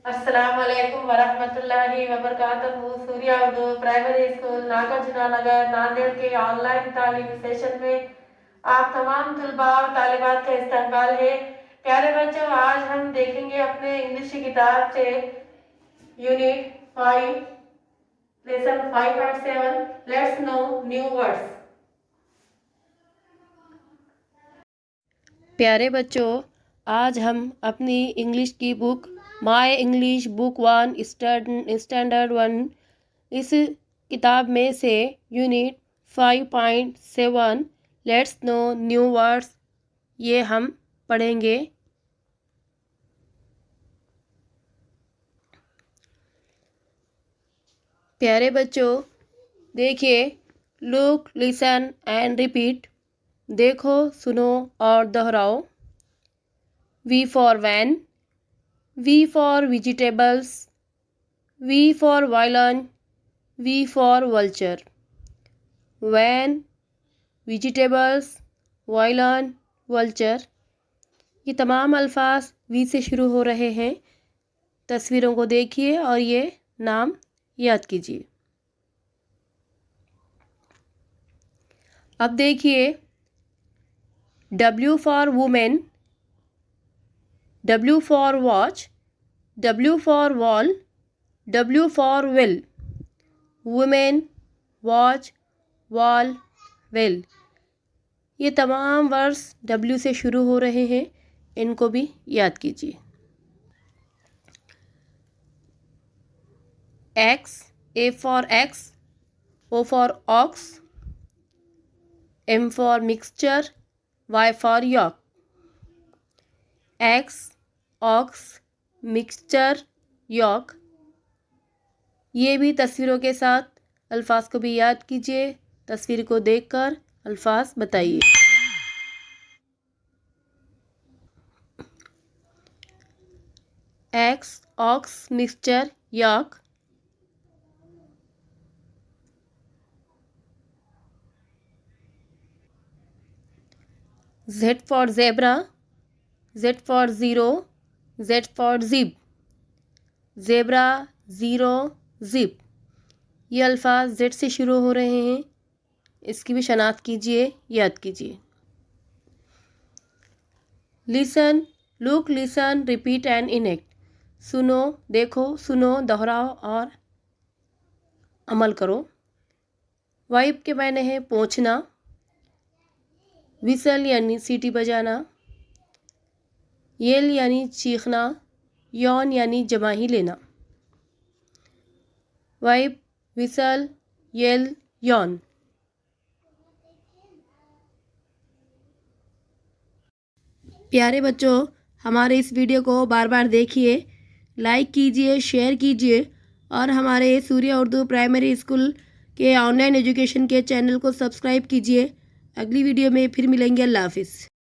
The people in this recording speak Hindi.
अस्सलाम वालेकुम वरहमतुल्लाहि वबरकातुहू। सूर्या उर्दू प्राइमरी स्कूल नागार्जुना नगर नांदेड़ के ऑनलाइन तालीमी सेशन में आप तमाम तलबा और तालिबात का इस्तकबाल है। प्यारे बच्चों, आज हम देखेंगे अपने इंग्लिश की किताब से unit 5 lesson 5.7 let's no new words. प्यारे बच्चों, आज हम अपनी इंग्लिश की book my English book 1 standard 1 इस किताब में से unit 5.7 let's no new words ये हम पढ़ेंगे। प्यारे बच्चों, देखिए, लुक लिसन एंड रिपीट। देखो, सुनो और दोहराओ। V for van, V for vegetables, V for violin, V for vulture. Van, vegetables, violin, vulture, ये तमाम अल्फाज वी से शुरू हो रहे हैं। तस्वीरों को देखिए और ये नाम याद कीजिए। अब देखिए, W for women, W for watch, W for wall, W for will. Women, watch, wall, will, ये तमाम वर्ड्स W से शुरू हो रहे हैं, इनको भी याद कीजिए। X, A for X, O for ox, M for mixture, Y for yak. X, ox, mixture, yak, ये भी तस्वीरों के साथ अल्फाज को भी याद कीजिए। तस्वीर को देखकर अल्फाज बताइए। X, ox, mixture, yak. Z for zebra, Z for zero, Z for zip। Zebra, zero, zip, ये अल्फाज Z से शुरू हो रहे हैं, इसकी भी शनाख्त कीजिए, याद कीजिए। Listen, look, listen, repeat and enact. सुनो, देखो, सुनो, दोहराओ और अमल करो। वाइप के मायने हैं पोंछना। विसल यानी सीटी बजाना। येल यानी चीखना। यौन यानी जमाही लेना। वाइप, विसल, येल, यौन। प्यारे बच्चों, हमारे इस वीडियो को बार बार देखिए, लाइक कीजिए, शेयर कीजिए और हमारे सूर्या उर्दू प्राइमरी स्कूल के ऑनलाइन एजुकेशन के चैनल को सब्सक्राइब कीजिए। अगली वीडियो में फिर मिलेंगे। अल्लाह हाफिज़।